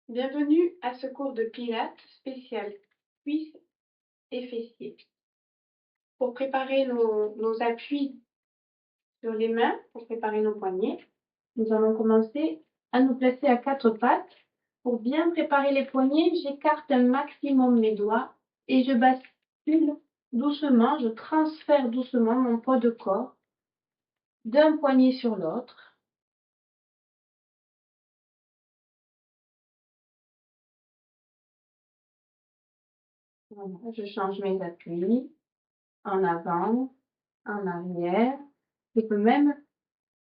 Bienvenue à ce cours de pilates spécial cuisses et fessiers. Pour préparer nos appuis sur les mains, pour préparer nos poignets, nous allons commencer à nous placer à quatre pattes. Pour bien préparer les poignets, j'écarte un maximum mes doigts et je bascule doucement, je transfère doucement mon poids de corps d'un poignet sur l'autre. Voilà, je change mes appuis en avant, en arrière. Je peux même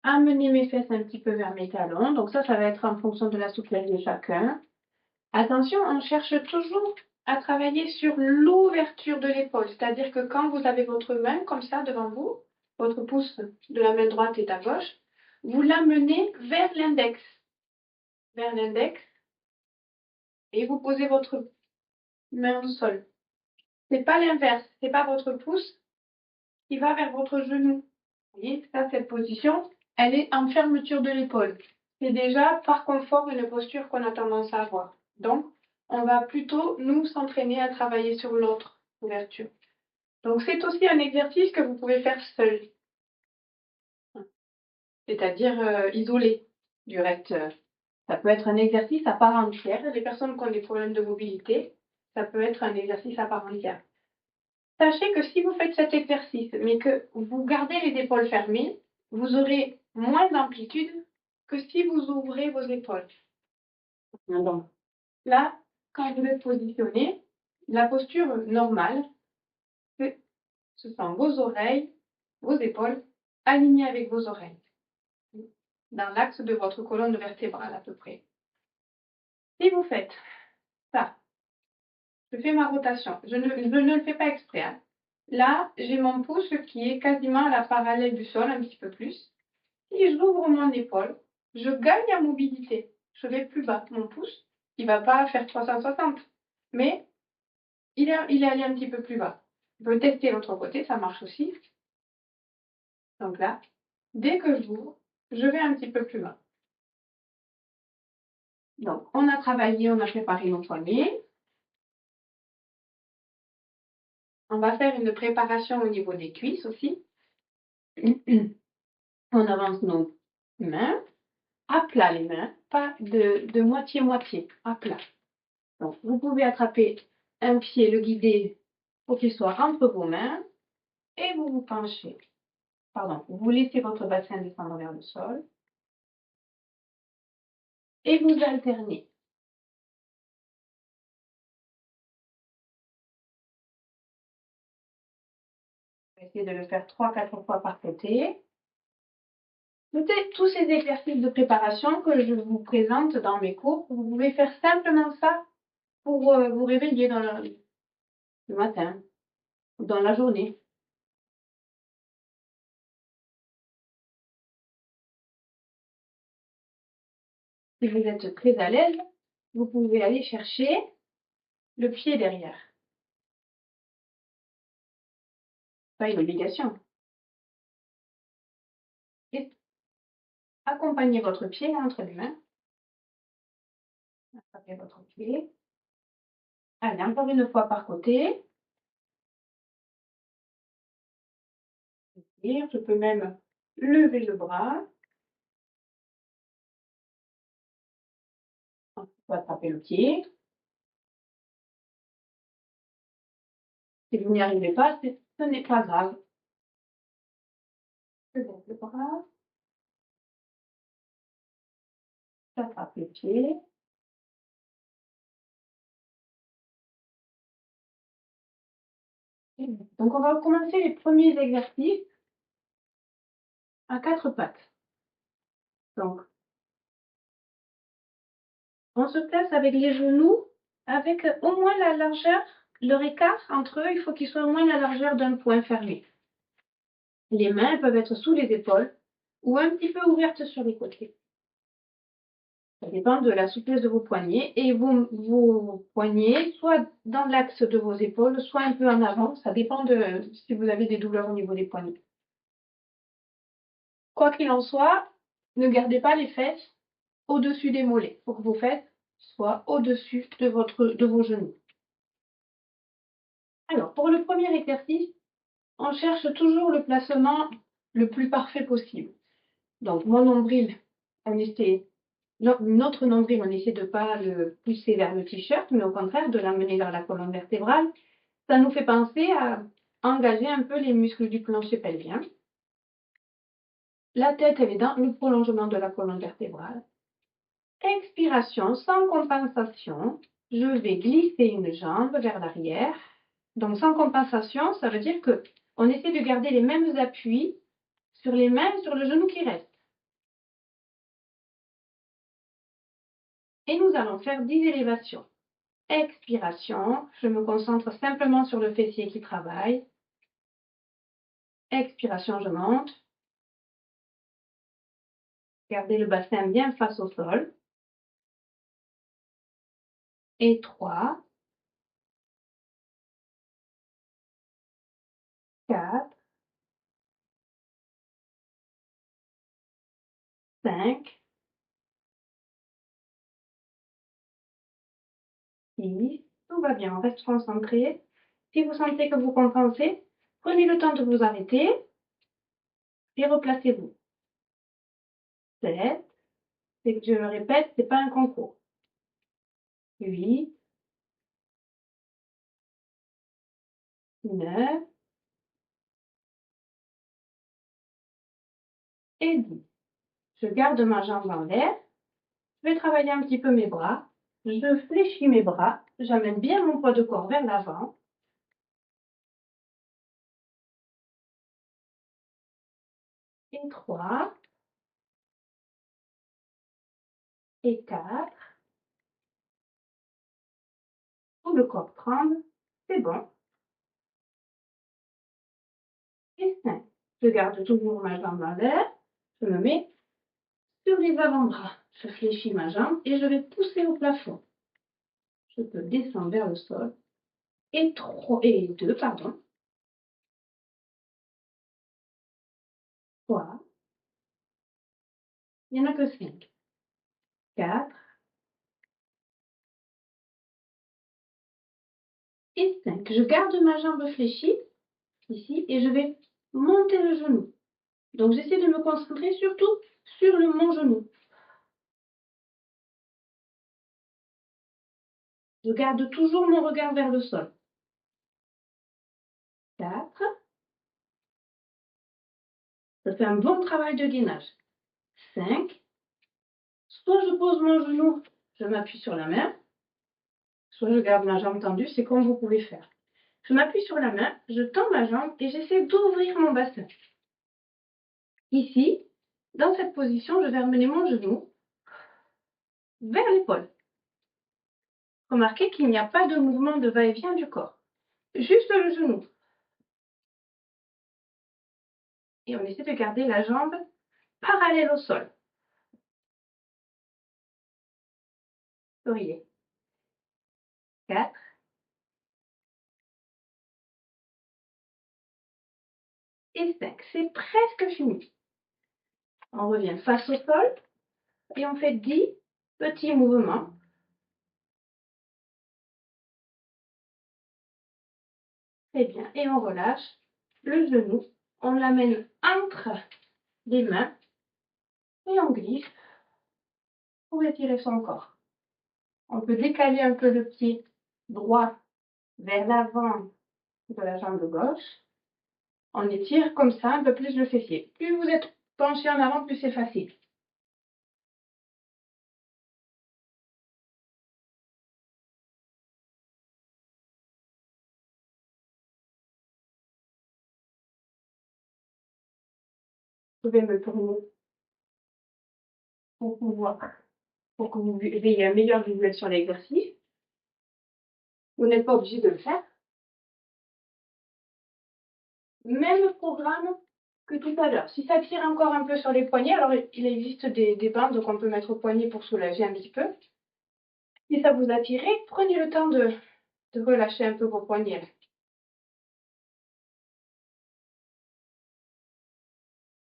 amener mes fesses un petit peu vers mes talons. Donc ça va être en fonction de la souplesse de chacun. Attention, on cherche toujours à travailler sur l'ouverture de l'épaule. C'est-à-dire que quand vous avez votre main comme ça devant vous, votre pouce de la main droite est à gauche, vous l'amenez vers l'index. Vers l'index. Et vous posez votre main au sol. C'est pas l'inverse. C'est pas votre pouce qui va vers votre genou. Vous voyez, ça, cette position, elle est en fermeture de l'épaule. C'est déjà par confort une posture qu'on a tendance à avoir. Donc, on va plutôt nous s'entraîner à travailler sur l'autre ouverture. Donc, c'est aussi un exercice que vous pouvez faire seul, c'est-à-dire isolé. Du reste, ça peut être un exercice à part entière. Les personnes qui ont des problèmes de mobilité, ça peut être un exercice à part entière. Sachez que si vous faites cet exercice, mais que vous gardez les épaules fermées, vous aurez moins d'amplitude que si vous ouvrez vos épaules. Donc, là, quand vous êtes positionné, la posture normale, ce sont vos oreilles, vos épaules, alignées avec vos oreilles, dans l'axe de votre colonne vertébrale à peu près. Si vous faites ça, je fais ma rotation, je ne le fais pas exprès. Hein. Là, j'ai mon pouce qui est quasiment à la parallèle du sol, un petit peu plus. Si j'ouvre mon épaule, je gagne en mobilité. Je vais plus bas. Mon pouce, il ne va pas faire 360, mais il est allé un petit peu plus bas. Je peux tester l'autre côté, ça marche aussi. Donc là, dès que j'ouvre, je vais un petit peu plus bas. Donc, on a travaillé, on a préparé nos poignets. On va faire une préparation au niveau des cuisses aussi. On avance nos mains, à plat les mains, pas de moitié-moitié, à plat. Donc, vous pouvez attraper un pied, le guider pour qu'il soit entre vos mains et vous vous penchez. Pardon, vous laissez votre bassin descendre vers le sol et vous alternez. Essayez de le faire 3-4 fois par côté. Notez tous ces exercices de préparation que je vous présente dans mes cours. Vous pouvez faire simplement ça pour vous réveiller dans le matin ou dans la journée. Si vous êtes très à l'aise, vous pouvez aller chercher le pied derrière. Pas une obligation. Et accompagnez votre pied entre les mains. Attrapez votre pied. Allez, encore une fois par côté. Je peux même lever le bras. On peut attraper le pied. Si vous n'y arrivez pas, ce n'est pas grave. Je lève le bras. J'attrape le pied. Donc, on va commencer les premiers exercices à quatre pattes. Donc, on se place avec les genoux, avec au moins la largeur, leur écart entre eux, il faut qu'il soit au moins la largeur d'un poing fermé. Les mains peuvent être sous les épaules ou un petit peu ouvertes sur les côtés. Ça dépend de la souplesse de vos poignets et vos poignets, soit dans l'axe de vos épaules, soit un peu en avant. Ça dépend de si vous avez des douleurs au niveau des poignets. Quoi qu'il en soit, ne gardez pas les fesses au-dessus des mollets. Il faut que vos fesses soit au-dessus de vos genoux. Alors, pour le premier exercice, on cherche toujours le placement le plus parfait possible. Donc, mon nombril, notre nombril, on essaie de ne pas le pousser vers le t-shirt, mais au contraire de l'amener vers la colonne vertébrale. Ça nous fait penser à engager un peu les muscles du plancher pelvien. La tête, elle est dans le prolongement de la colonne vertébrale. Expiration sans compensation. Je vais glisser une jambe vers l'arrière. Donc, sans compensation, ça veut dire que on essaie de garder les mêmes appuis sur les mains et sur le genou qui reste. Et nous allons faire 10 élévations. Expiration, je me concentre simplement sur le fessier qui travaille. Expiration, je monte. Gardez le bassin bien face au sol. Et 3, 4, 5, 6. Tout va bien, on reste concentré. Si vous sentez que vous compensez, prenez le temps de vous arrêter et replacez-vous. 7, c'est que je le répète, c'est pas un concours. 8, 9 et 10. Je garde ma jambe en l'air. Je vais travailler un petit peu mes bras. Je fléchis mes bras. J'amène bien mon poids de corps vers l'avant. Et 3, et 4. Tout le corps tremble. C'est bon. Et 5. Je garde toujours ma jambe en l'air. Je me mets sur les avant-bras. Je fléchis ma jambe et je vais pousser au plafond. Je peux descendre vers le sol. Et 2, pardon. 3. Il n'y en a que 5. 4 et 5. Je garde ma jambe fléchie ici et je vais monter le genou. Donc j'essaie de me concentrer surtout sur mon genou. Je garde toujours mon regard vers le sol. 4. Ça fait un bon travail de gainage. 5. Soit je pose mon genou, je m'appuie sur la main, soit je garde ma jambe tendue, c'est comme vous pouvez faire. Je m'appuie sur la main, je tends ma jambe et j'essaie d'ouvrir mon bassin. Ici, dans cette position, je vais amener mon genou vers l'épaule. Remarquez qu'il n'y a pas de mouvement de va-et-vient du corps. Juste le genou. Et on essaie de garder la jambe parallèle au sol. Souriez. 4. Et 5. C'est presque fini. On revient face au sol et on fait 10 petits mouvements. Très bien. Et on relâche le genou. On l'amène entre les mains et on glisse pour étirer son corps. On peut décaler un peu le pied droit vers l'avant de la jambe gauche. On étire comme ça un peu plus le fessier. Plus vous êtes penché en avant, plus c'est facile. Vous pouvez me tourner pour que vous ayez un meilleur visuel sur l'exercice. Vous n'êtes pas obligé de le faire. Même programme que tout à l'heure. Si ça tire encore un peu sur les poignets, alors il existe des bandes qu'on peut mettre au poignet pour soulager un petit peu. Si ça vous a tiré, prenez le temps de relâcher un peu vos poignets.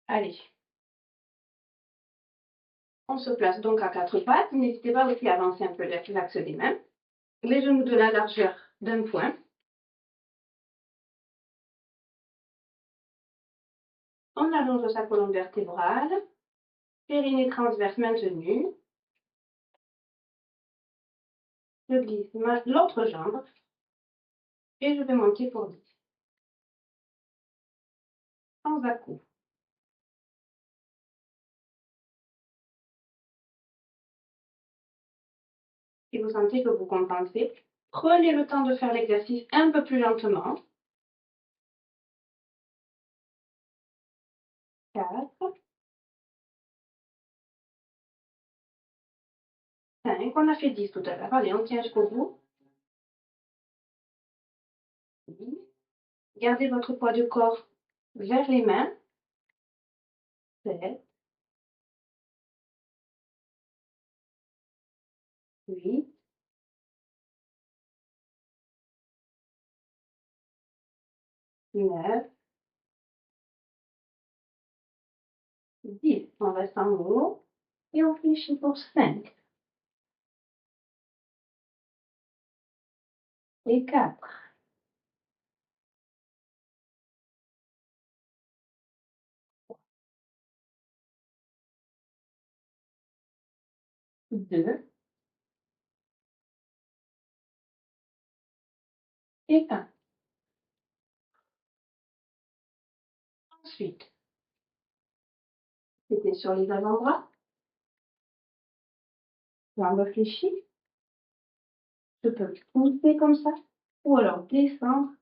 Allez. On se place donc à quatre pattes. N'hésitez pas aussi à avancer un peu l'axe des mains. Les genoux de la largeur d'un point. On allonge sa colonne vertébrale. Périnée transverse maintenu. Je glisse l'autre jambe et je vais monter pour 10. Sans à-coups. Si vous sentez que vous compensez, prenez le temps de faire l'exercice un peu plus lentement. 4, 5, on a fait 10 tout à l'heure. Allez, on tient jusqu'au bout. 10. Gardez votre poids de corps vers les mains. 7, 8, 9, 10. On reste en haut et on fléchit pour 5 et 4. 2 et 1. Ensuite, c'était sur les avant-bras. Jambes fléchies. Je peux pousser comme ça ou alors descendre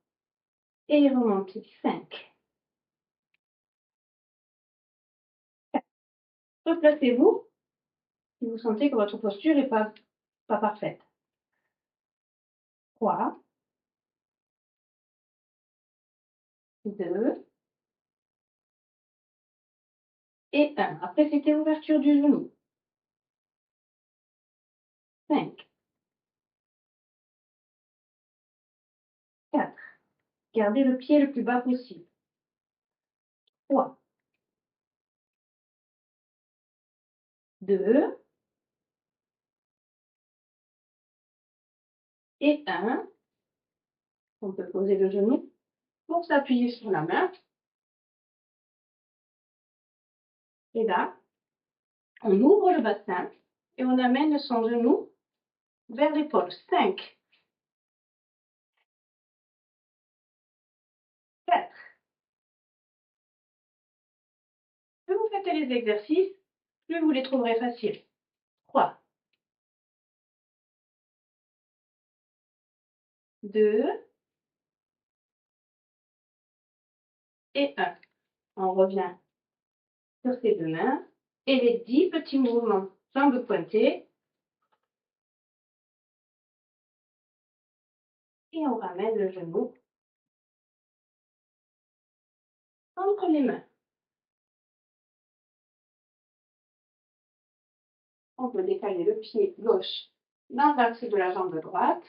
et remonter. 5. Replacez-vous si vous sentez que votre posture n'est pas parfaite. 3, 2 et 1. Après, c'était ouverture du genou. 5, 4. Gardez le pied le plus bas possible. 3, 2 et 1. On peut poser le genou pour s'appuyer sur la main. Et là, on ouvre le bassin et on amène son genou vers l'épaule. 5, 4. Plus vous faites les exercices, plus vous les trouverez faciles. 3, 2 et 1. On revient sur ses deux mains et les 10 petits mouvements jambes pointées. Et on ramène le genou entre les mains. On peut décaler le pied gauche dans l'axe de la jambe droite.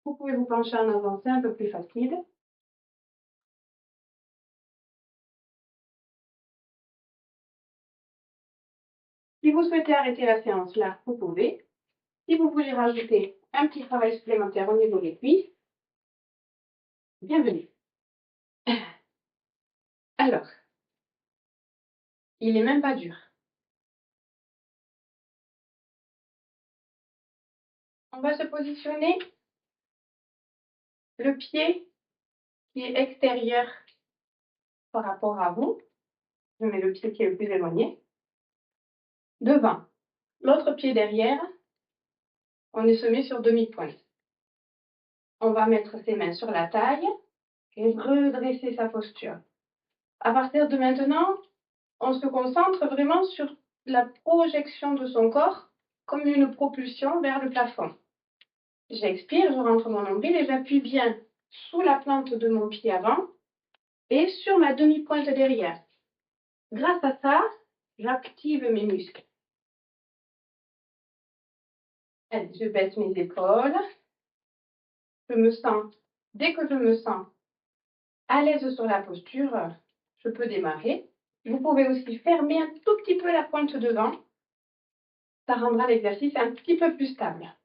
Vous pouvez vous pencher en avant, c'est un peu plus facile. Si vous souhaitez arrêter la séance là, vous pouvez. Si vous voulez rajouter un petit travail supplémentaire au niveau des cuisses, bienvenue. Alors, il n'est même pas dur. On va se positionner le pied qui est extérieur par rapport à vous. Je mets le pied qui est le plus éloigné. Devant. L'autre pied derrière, on est semé sur demi-pointe. On va mettre ses mains sur la taille et redresser sa posture. À partir de maintenant, on se concentre vraiment sur la projection de son corps comme une propulsion vers le plafond. J'expire, je rentre mon nombril et j'appuie bien sous la plante de mon pied avant et sur ma demi-pointe derrière. Grâce à ça, j'active mes muscles. Allez, je baisse mes épaules. Dès que je me sens à l'aise sur la posture, je peux démarrer. Vous pouvez aussi fermer un tout petit peu la pointe devant. Ça rendra l'exercice un petit peu plus stable.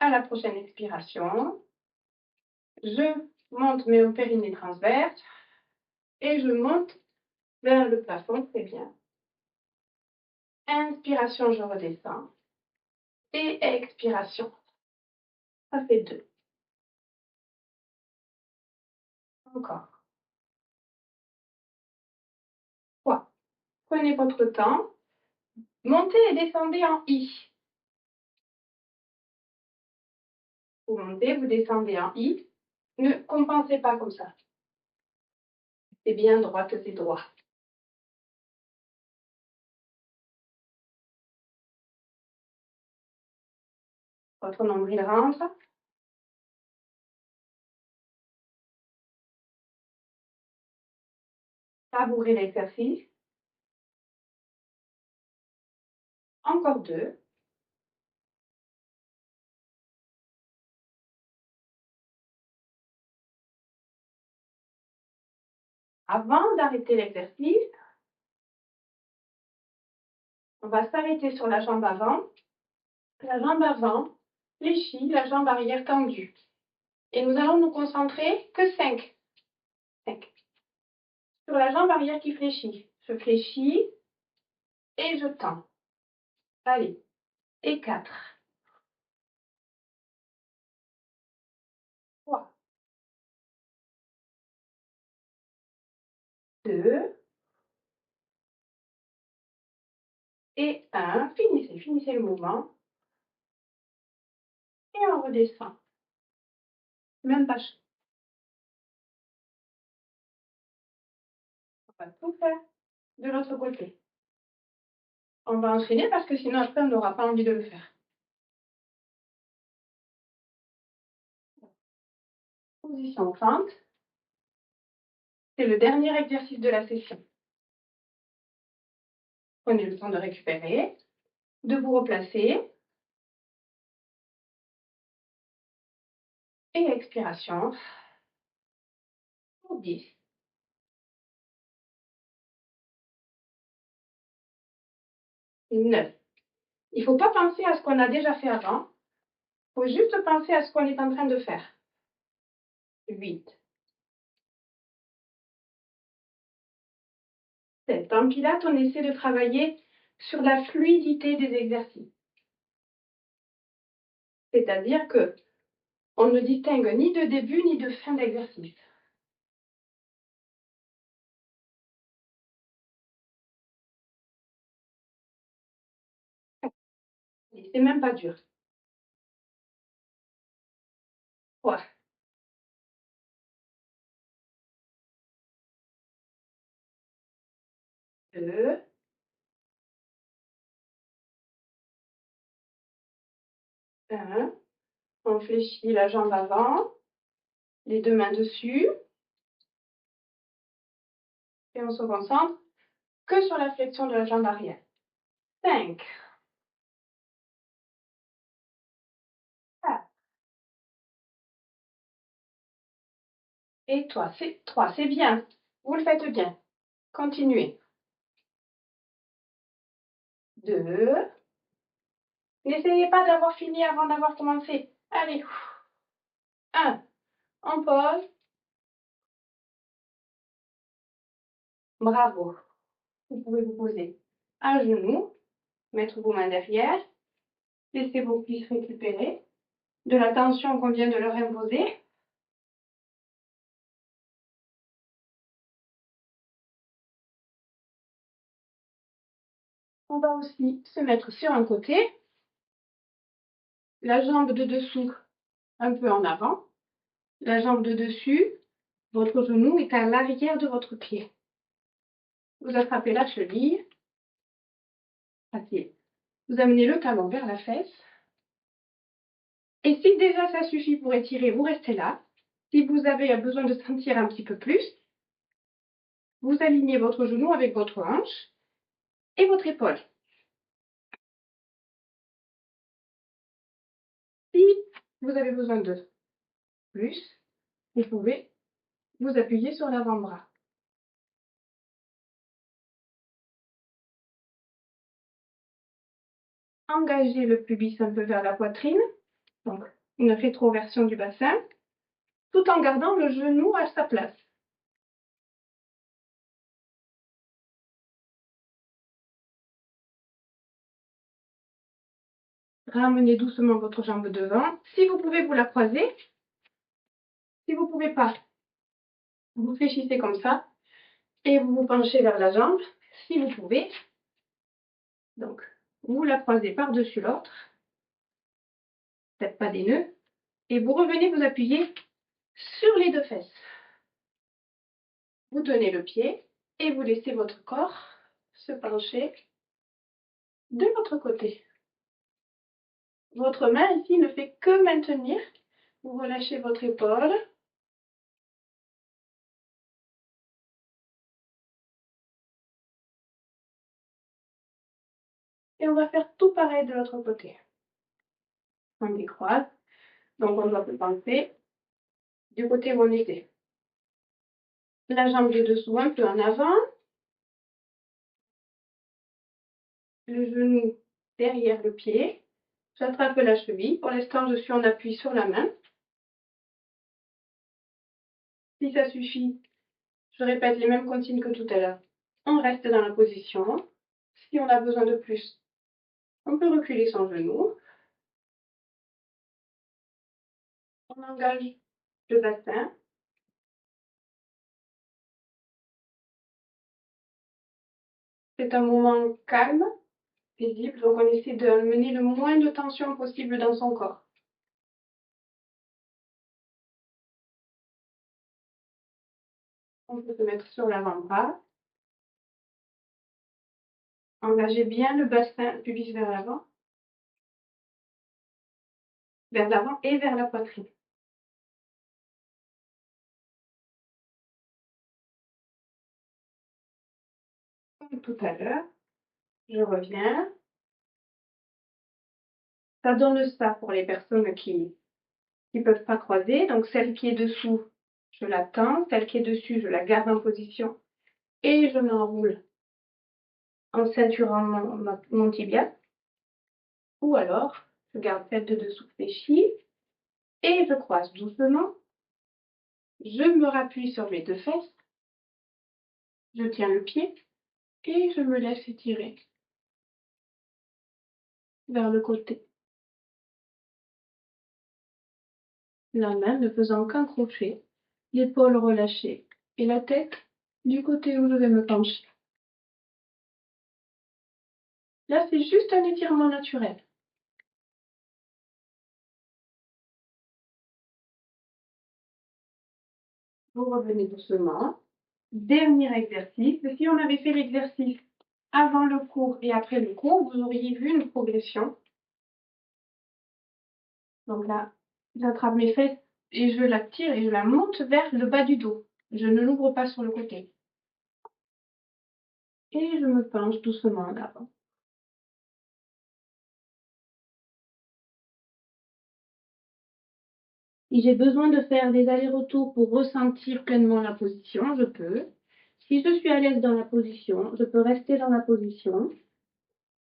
À la prochaine expiration, je monte mes périnées transverses et je monte vers le plafond, très bien. Inspiration, je redescends. Et expiration. Ça fait 2. Encore. 3. Prenez votre temps. Montez et descendez en I. Vous montez, vous descendez en I. Ne compensez pas comme ça. C'est bien droit, c'est droit. Votre nombril rentre. Savourez l'exercice. Encore 2. Avant d'arrêter l'exercice, on va s'arrêter sur la jambe avant. La jambe avant fléchie, la jambe arrière tendue. Et nous allons nous concentrer que 5. 5. Sur la jambe arrière qui fléchit. Je fléchis et je tends. Allez. Et 4. 3. 2. Et 1. Finissez le mouvement. Et on redescend. Même pas chaud. On va tout faire de l'autre côté. On va enchaîner parce que sinon après on n'aura pas envie de le faire. Position fente. C'est le dernier exercice de la session. Prenez le temps de récupérer, de vous replacer. Et expiration. Pour 10. 9. Il ne faut pas penser à ce qu'on a déjà fait avant. Il faut juste penser à ce qu'on est en train de faire. 8. 7. En Pilates, on essaie de travailler sur la fluidité des exercices. C'est-à-dire que on ne distingue ni de début ni de fin d'exercice. C'est même pas dur. 3. 2. 1. On fléchit la jambe avant, les deux mains dessus. Et on se concentre que sur la flexion de la jambe arrière. 5. 4. Et 3. C'est bien. Vous le faites bien. Continuez. 2. N'essayez pas d'avoir fini avant d'avoir commencé. Allez. 1. On pose. Bravo. Vous pouvez vous poser à genoux, mettre vos mains derrière, laissez vos cuisses récupérer de la tension qu'on vient de leur imposer. On va aussi se mettre sur un côté, la jambe de dessous un peu en avant, la jambe de dessus, votre genou est à l'arrière de votre pied. Vous attrapez la cheville, asseyez. Vous amenez le talon vers la fesse. Et si déjà ça suffit pour étirer, vous restez là. Si vous avez besoin de sentir un petit peu plus, vous alignez votre genou avec votre hanche et votre épaule. Si vous avez besoin de plus, vous pouvez vous appuyer sur l'avant-bras. engager le pubis un peu vers la poitrine, donc une rétroversion du bassin, tout en gardant le genou à sa place. Ramenez doucement votre jambe devant. Si vous pouvez, vous la croisez. Si vous ne pouvez pas, vous fléchissez comme ça et vous vous penchez vers la jambe. Si vous pouvez, donc vous la croisez par-dessus l'autre. Faites pas des nœuds. Et vous revenez vous appuyer sur les deux fesses. Vous tenez le pied et vous laissez votre corps se pencher de l'autre côté. Votre main ici ne fait que maintenir. Vous relâchez votre épaule. Et on va faire tout pareil de l'autre côté. On décroise. Donc on doit se penser du côté où on était. La jambe du dessous un peu en avant. Le genou derrière le pied. J'attrape la cheville. Pour l'instant, je suis en appui sur la main. Si ça suffit, je répète les mêmes consignes que tout à l'heure. On reste dans la position. Si on a besoin de plus, on peut reculer son genou. On engage le bassin. C'est un moment calme, paisible, donc on essaie de mener le moins de tension possible dans son corps. On peut se mettre sur l'avant-bras. Engagez bien le bassin, pubis vers l'avant et vers la poitrine. Comme tout à l'heure, je reviens. Ça donne ça pour les personnes qui ne peuvent pas croiser. Donc celle qui est dessous, je la tends. Celle qui est dessus, je la garde en position et je m'enroule en ceinturant mon tibia. Ou alors, je garde celle de dessous fléchie et je croise doucement. Je me rappuie sur mes deux fesses. Je tiens le pied et je me laisse étirer vers le côté. La main ne faisant qu'un crochet, l'épaule relâchée et la tête du côté où je vais me pencher. Là, c'est juste un étirement naturel. Vous revenez doucement. Dernier exercice. Si on avait fait l'exercice avant le cours et après le cours, vous auriez vu une progression. Donc là, j'attrape mes fesses et je la tire et je la monte vers le bas du dos. Je ne l'ouvre pas sur le côté. Et je me penche doucement en avant. Si j'ai besoin de faire des allers-retours pour ressentir pleinement la position, je peux. Si je suis à l'aise dans la position, je peux rester dans la position.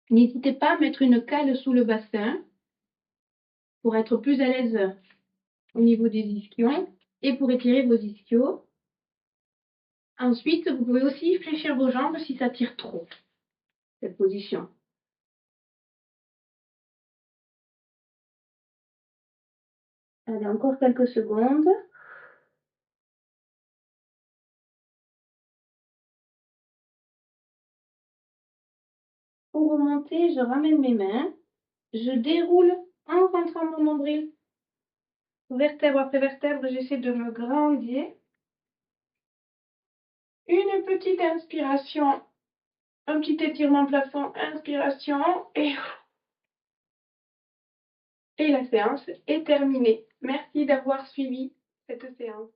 N'hésitez pas à mettre une cale sous le bassin pour être plus à l'aise au niveau des ischions et pour étirer vos ischios. Ensuite, vous pouvez aussi fléchir vos jambes si ça tire trop, cette position. Allez, encore quelques secondes. Pour remonter, je ramène mes mains. Je déroule en rentrant mon nombril. Vertèbre après vertèbre, j'essaie de me grandir. Une petite inspiration, un petit étirement plafond, inspiration et la séance est terminée. Merci d'avoir suivi cette séance.